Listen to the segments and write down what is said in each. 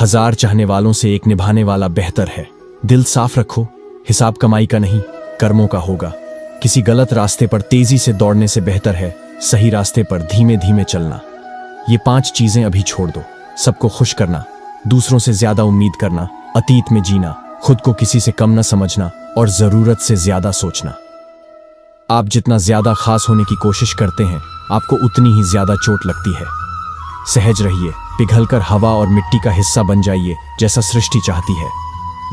1000 चाहने वालों से एक निभाने वाला बेहतर है। दिल साफ रखो, हिसाब कमाई का नहीं कर्मों का होगा। किसी गलत रास्ते पर तेजी से दौड़ने से बेहतर है सही रास्ते पर धीमे धीमे चलना। ये 5 चीजें अभी छोड़ दो। सबको खुश करना, दूसरों से ज्यादा उम्मीद करना, अतीत में जीना, खुद को किसी से कम न समझना और जरूरत से ज्यादा सोचना। आप जितना ज्यादा खास होने की कोशिश करते हैं आपको उतनी ही ज्यादा चोट लगती है। सहज रहिए, पिघलकर हवा और मिट्टी का हिस्सा बन जाइए जैसा सृष्टि चाहती है।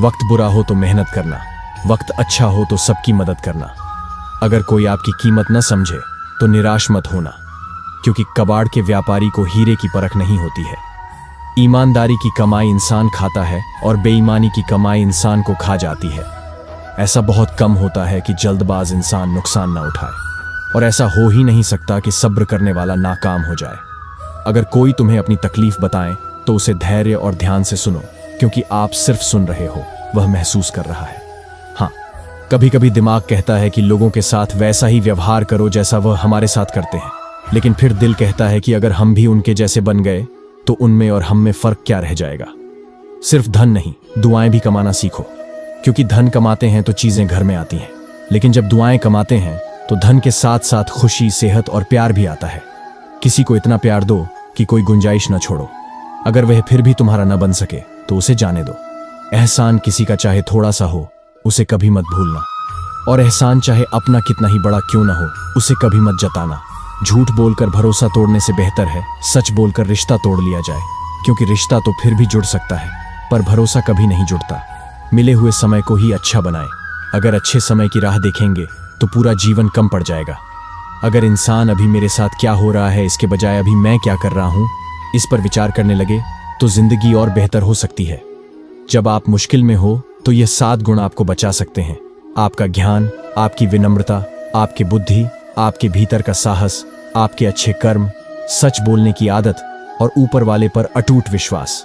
वक्त बुरा हो तो मेहनत करना, वक्त अच्छा हो तो सबकी मदद करना। अगर कोई आपकी कीमत न समझे तो निराश मत होना, क्योंकि कबाड़ के व्यापारी को हीरे की परख नहीं होती है। ईमानदारी की कमाई इंसान खाता है और बेईमानी की कमाई इंसान को खा जाती है। ऐसा बहुत कम होता है कि जल्दबाज इंसान नुकसान ना उठाए, और ऐसा हो ही नहीं सकता कि सब्र करने वाला नाकाम हो जाए। अगर कोई तुम्हें अपनी तकलीफ बताए तो उसे धैर्य और ध्यान से सुनो, क्योंकि आप सिर्फ सुन रहे हो, वह महसूस कर रहा है। हाँ, कभी कभी दिमाग कहता है कि लोगों के साथ वैसा ही व्यवहार करो जैसा वह हमारे साथ करते हैं, लेकिन फिर दिल कहता है कि अगर हम भी उनके जैसे बन गए तो उनमें और हम में फर्क क्या रह जाएगा। सिर्फ धन नहीं, दुआएं भी कमाना सीखो, क्योंकि धन कमाते हैं तो चीजें घर में आती हैं, लेकिन जब दुआएं कमाते हैं तो धन के साथ साथ खुशी, सेहत और प्यार भी आता है। किसी को इतना प्यार दो कि कोई गुंजाइश न छोड़ो। अगर वह फिर भी तुम्हारा न बन सके तो उसे जाने दो। एहसान किसी का चाहे थोड़ा सा हो, उसे कभी मत भूलना, और एहसान चाहे अपना कितना ही बड़ा क्यों ना हो, उसे कभी मत जताना। झूठ बोलकर भरोसा तोड़ने से बेहतर है सच बोलकर रिश्ता तोड़ लिया जाए, क्योंकि रिश्ता तो फिर भी जुड़ सकता है पर भरोसा कभी नहीं जुड़ता। मिले हुए समय को ही अच्छा बनाएं। अगर अच्छे समय की राह देखेंगे तो पूरा जीवन कम पड़ जाएगा। अगर इंसान अभी मेरे साथ क्या हो रहा है इसके बजाय अभी मैं क्या कर रहा हूं, इस पर विचार करने लगे तो जिंदगी और बेहतर हो सकती है। जब आप मुश्किल में हो तो ये 7 गुण आपको बचा सकते हैं। आपका ज्ञान, आपकी विनम्रता, आपकी बुद्धि, आपके भीतर का साहस, आपके अच्छे कर्म, सच बोलने की आदत और ऊपर वाले पर अटूट विश्वास।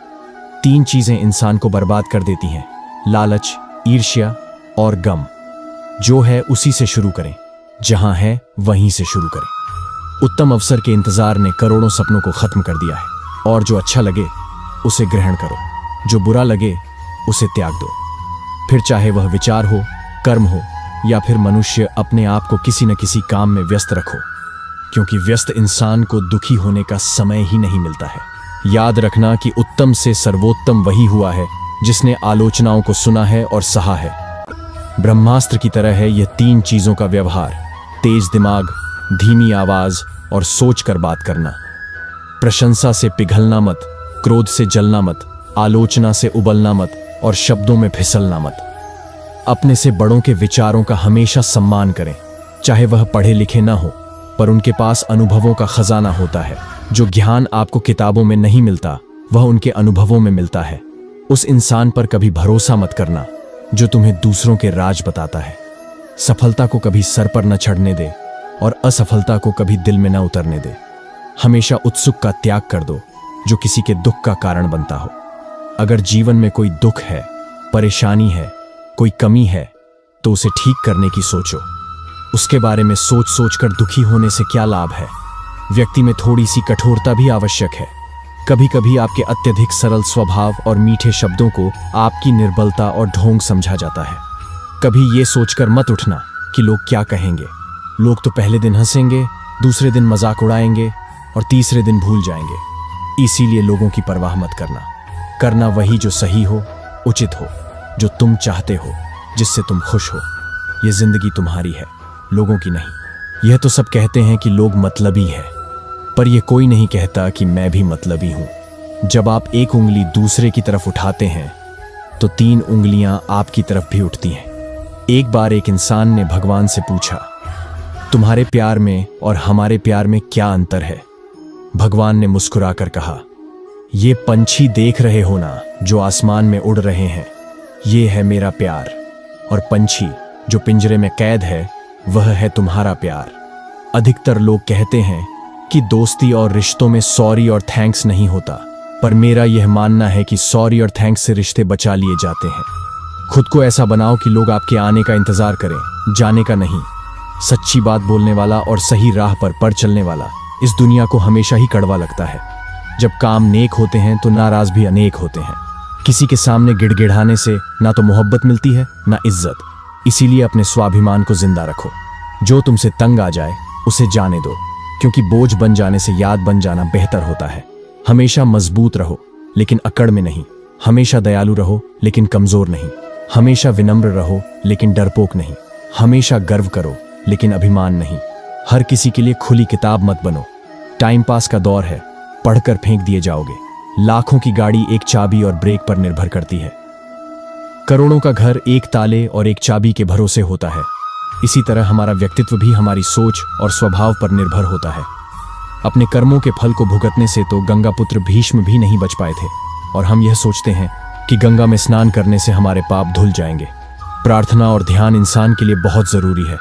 3 चीजें इंसान को बर्बाद कर देती हैं: लालच, ईर्ष्या और गम। जो है उसी से शुरू करें, जहां है वहीं से शुरू करें। उत्तम अवसर के इंतजार ने करोड़ों सपनों को खत्म कर दिया है, और जो अच्छा लगे उसे ग्रहण करो, जो बुरा लगे उसे त्याग दो। फिर चाहे वह विचार हो, कर्म हो या फिर मनुष्य, अपने आप को किसी न किसी काम में व्यस्त रखो, क्योंकि व्यस्त इंसान को दुखी होने का समय ही नहीं मिलता है। याद रखना कि उत्तम से सर्वोत्तम वही हुआ है जिसने आलोचनाओं को सुना है और सहा है। ब्रह्मास्त्र की तरह है यह 3 चीजों का व्यवहार: तेज दिमाग, धीमी आवाज और सोच कर बात करना। प्रशंसा से पिघलना मत, क्रोध से जलना मत, आलोचना से उबलना मत और शब्दों में फिसलना मत। अपने से बड़ों के विचारों का हमेशा सम्मान करें, चाहे वह पढ़े लिखे ना हो, पर उनके पास अनुभवों का खजाना होता है। जो ज्ञान आपको किताबों में नहीं मिलता वह उनके अनुभवों में मिलता है। उस इंसान पर कभी भरोसा मत करना जो तुम्हें दूसरों के राज बताता है। सफलता को कभी सर पर न चढ़ने दे और असफलता को कभी दिल में न उतरने दे। हमेशा उत्सुक का त्याग कर दो जो किसी के दुख का कारण बनता हो। अगर जीवन में कोई दुख है, परेशानी है, कोई कमी है, तो उसे ठीक करने की सोचो। उसके बारे में सोच सोच कर दुखी होने से क्या लाभ है। व्यक्ति में थोड़ी सी कठोरता भी आवश्यक है। कभी कभी आपके अत्यधिक सरल स्वभाव और मीठे शब्दों को आपकी निर्बलता और ढोंग समझा जाता है। कभी ये सोचकर मत उठना कि लोग क्या कहेंगे। लोग तो पहले दिन हंसेंगे, दूसरे दिन मजाक उड़ाएंगे और तीसरे दिन भूल जाएंगे। इसीलिए लोगों की परवाह मत करना वही जो सही हो, उचित हो, जो तुम चाहते हो, जिससे तुम खुश हो। यह जिंदगी तुम्हारी है, लोगों की नहीं। यह तो सब कहते हैं कि लोग मतलबी हैं, पर यह कोई नहीं कहता कि मैं भी मतलबी हूं। जब आप एक उंगली दूसरे की तरफ उठाते हैं तो 3 उंगलियां आपकी तरफ भी उठती हैं। एक बार एक इंसान ने भगवान से पूछा, तुम्हारे प्यार में और हमारे प्यार में क्या अंतर है? भगवान ने मुस्कुराकर कहा, ये पंछी देख रहे हो ना जो आसमान में उड़ रहे हैं, ये है मेरा प्यार, और पंछी जो पिंजरे में कैद है वह है तुम्हारा प्यार। अधिकतर लोग कहते हैं कि दोस्ती और रिश्तों में सॉरी और थैंक्स नहीं होता, पर मेरा यह मानना है कि सॉरी और थैंक्स से रिश्ते बचा लिए जाते हैं। खुद को ऐसा बनाओ कि लोग आपके आने का इंतजार करें, जाने का नहीं। सच्ची बात बोलने वाला और सही राह पर चलने वाला इस दुनिया को हमेशा ही कड़वा लगता है। जब काम नेक होते हैं तो नाराज भी अनेक होते हैं। किसी के सामने गिड़गिड़ाने से ना तो मोहब्बत मिलती है ना इज्जत। इसीलिए अपने स्वाभिमान को जिंदा रखो। जो तुमसे तंग आ जाए उसे जाने दो, क्योंकि बोझ बन जाने से याद बन जाना बेहतर होता है। हमेशा मजबूत रहो लेकिन अकड़ में नहीं। हमेशा दयालु रहो लेकिन कमजोर नहीं। हमेशा विनम्र रहो लेकिन डरपोक नहीं। हमेशा गर्व करो लेकिन अभिमान नहीं। हर किसी के लिए खुली किताब मत बनो। टाइम पास का दौर है, पढ़कर फेंक दिए जाओगे। लाखों की गाड़ी एक चाबी और ब्रेक पर निर्भर करती है। करोड़ों का घर एक ताले और एक चाबी के भरोसे होता है। इसी तरह हमारा व्यक्तित्व भी हमारी सोच और स्वभाव पर निर्भर होता है। अपने कर्मों के फल को भुगतने से तो गंगापुत्र भीष्म भी नहीं बच पाए थे, और हम यह सोचते हैं कि गंगा में स्नान करने से हमारे पाप धुल जाएंगे। प्रार्थना और ध्यान इंसान के लिए बहुत जरूरी है,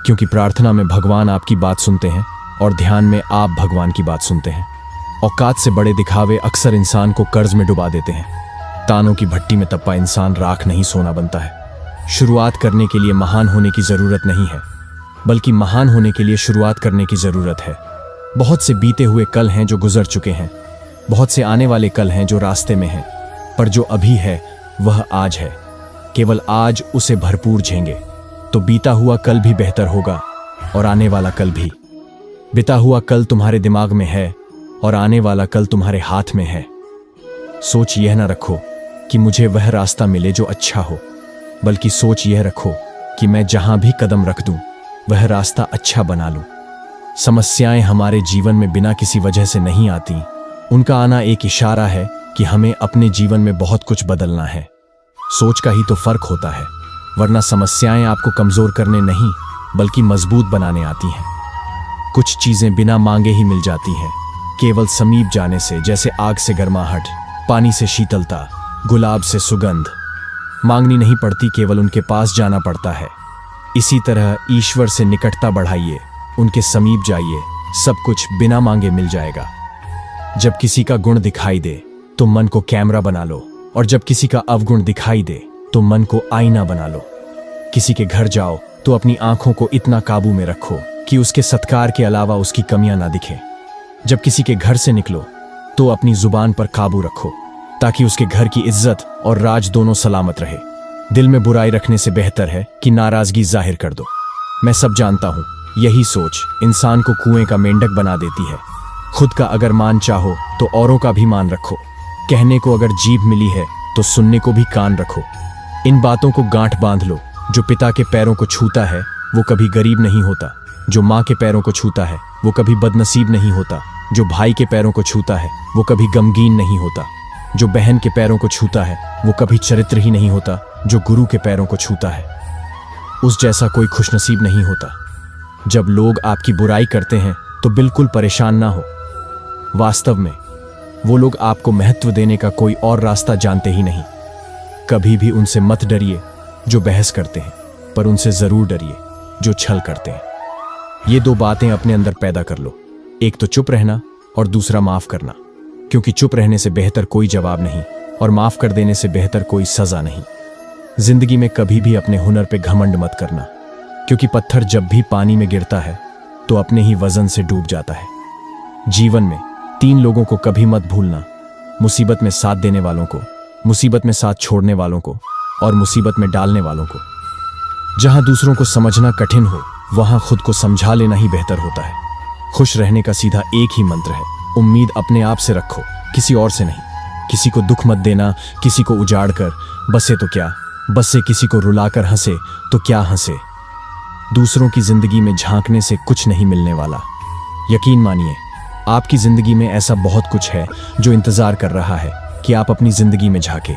क्योंकि प्रार्थना में भगवान आपकी बात सुनते हैं और ध्यान में आप भगवान की बात सुनते हैं। औकात से बड़े दिखावे अक्सर इंसान को कर्ज में डुबा देते हैं। तानों की भट्टी में तपा इंसान राख नहीं सोना बनता है। शुरुआत करने के लिए महान होने की जरूरत नहीं है, बल्कि महान होने के लिए शुरुआत करने की जरूरत है। बहुत से बीते हुए कल हैं जो गुजर चुके हैं, बहुत से आने वाले कल हैं जो रास्ते में हैं, पर जो अभी है वह आज है। केवल आज उसे भरपूर झेंगे तो बीता हुआ कल भी बेहतर होगा और आने वाला कल भी। बीता हुआ कल तुम्हारे दिमाग में है और आने वाला कल तुम्हारे हाथ में है। सोच यह ना रखो कि मुझे वह रास्ता मिले जो अच्छा हो, बल्कि सोच यह रखो कि मैं जहां भी कदम रख दूं वह रास्ता अच्छा बना लूं। समस्याएं हमारे जीवन में बिना किसी वजह से नहीं आती। उनका आना एक इशारा है कि हमें अपने जीवन में बहुत कुछ बदलना है। सोच का ही तो फर्क होता है, वरना समस्याएं आपको कमजोर करने नहीं बल्कि मजबूत बनाने आती हैं। कुछ चीजें बिना मांगे ही मिल जाती हैं, केवल समीप जाने से, जैसे आग से गर्माहट, पानी से शीतलता, गुलाब से सुगंध। मांगनी नहीं पड़ती, केवल उनके पास जाना पड़ता है। इसी तरह ईश्वर से निकटता बढ़ाइए, उनके समीप जाइए, सब कुछ बिना मांगे मिल जाएगा। जब किसी का गुण दिखाई दे तो मन को कैमरा बना लो, और जब किसी का अवगुण दिखाई दे तो मन को आईना बना लो। किसी के घर जाओ तो अपनी आंखों को इतना काबू में रखो कि उसके सत्कार के अलावा उसकी कमियां ना दिखें। जब किसी के घर से निकलो तो अपनी जुबान पर काबू रखो, ताकि उसके घर की इज्जत और राज दोनों सलामत रहे। दिल में बुराई रखने से बेहतर है कि नाराजगी जाहिर कर दो। मैं सब जानता हूं, यही सोच इंसान को कुएं का मेंढक बना देती है। खुद का अगर मान चाहो तो औरों का भी मान रखो। कहने को अगर जीभ मिली है तो सुनने को भी कान रखो। इन बातों को गांठ बांध लो। जो पिता के पैरों को छूता है वो कभी गरीब नहीं होता। जो माँ के पैरों को छूता है वो कभी बदनसीब नहीं होता। जो भाई के पैरों को छूता है वो कभी गमगीन नहीं होता। जो बहन के पैरों को छूता है वो कभी चरित्र ही नहीं होता। जो गुरु के पैरों को छूता है उस जैसा कोई खुशनसीब नहीं होता। जब लोग आपकी बुराई करते हैं तो बिल्कुल परेशान ना हो। वास्तव में वो लोग आपको महत्व देने का कोई और रास्ता जानते ही नहीं। कभी भी उनसे मत डरिए जो बहस करते हैं, पर उनसे जरूर डरिए जो छल करते हैं। ये दो बातें अपने अंदर पैदा कर लो, एक तो चुप रहना और दूसरा माफ करना, क्योंकि चुप रहने से बेहतर कोई जवाब नहीं और माफ कर देने से बेहतर कोई सजा नहीं। जिंदगी में कभी भी अपने हुनर पे घमंड मत करना, क्योंकि पत्थर जब भी पानी में गिरता है तो अपने ही वजन से डूब जाता है। जीवन में 3 लोगों को कभी मत भूलना, मुसीबत में साथ देने वालों को, मुसीबत में साथ छोड़ने वालों को और मुसीबत में डालने वालों को। जहां दूसरों को समझना कठिन हो वहां खुद को समझा लेना ही बेहतर होता है। खुश रहने का सीधा एक ही मंत्र है, उम्मीद अपने आप से रखो, किसी और से नहीं। किसी को दुख मत देना, किसी को उजाड़ कर बसे तो क्या, बसे किसी को रुलाकर हंसे तो क्या हंसे। दूसरों की जिंदगी में झांकने से कुछ नहीं मिलने वाला। यकीन मानिए, आपकी जिंदगी में ऐसा बहुत कुछ है जो इंतजार कर रहा है कि आप अपनी जिंदगी में झांके।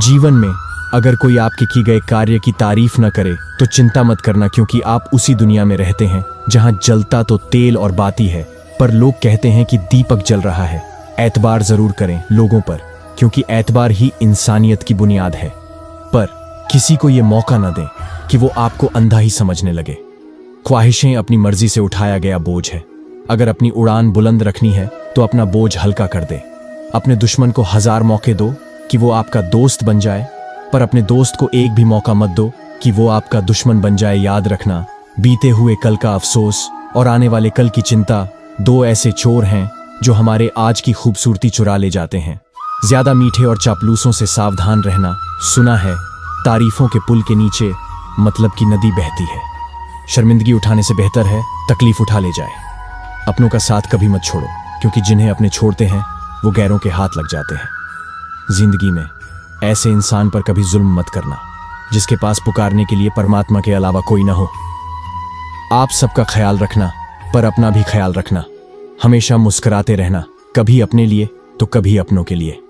जीवन में अगर कोई आपके किए गए कार्य की तारीफ न करे तो चिंता मत करना, क्योंकि आप उसी दुनिया में रहते हैं जहां जलता तो तेल और बाती है, पर लोग कहते हैं कि दीपक जल रहा है। एतबार जरूर करें लोगों पर, क्योंकि एतबार ही इंसानियत की बुनियाद है, पर किसी को यह मौका न दें कि वो आपको अंधा ही समझने लगे। ख्वाहिशें अपनी मर्जी से उठाया गया बोझ है। अगर अपनी उड़ान बुलंद रखनी है तो अपना बोझ हल्का कर दे। अपने दुश्मन को 1000 मौके दो कि वो आपका दोस्त बन जाए, पर अपने दोस्त को एक भी मौका मत दो कि वो आपका दुश्मन बन जाए। याद रखना, बीते हुए कल का अफसोस और आने वाले कल की चिंता 2 ऐसे चोर हैं जो हमारे आज की खूबसूरती चुरा ले जाते हैं। ज्यादा मीठे और चापलूसों से सावधान रहना। सुना है तारीफों के पुल के नीचे मतलब की नदी बहती है। शर्मिंदगी उठाने से बेहतर है तकलीफ उठा ले जाए। अपनों का साथ कभी मत छोड़ो, क्योंकि जिन्हें अपने छोड़ते हैं वो गैरों के हाथ लग जाते हैं। जिंदगी में ऐसे इंसान पर कभी जुल्म मत करना जिसके पास पुकारने के लिए परमात्मा के अलावा कोई ना हो। आप सबका ख्याल रखना, पर अपना भी ख्याल रखना। हमेशा मुस्कुराते रहना, कभी अपने लिए तो कभी अपनों के लिए।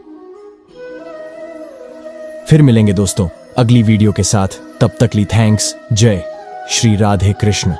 फिर मिलेंगे दोस्तों अगली वीडियो के साथ। तब तक ली थैंक्स। जय श्री राधे कृष्ण।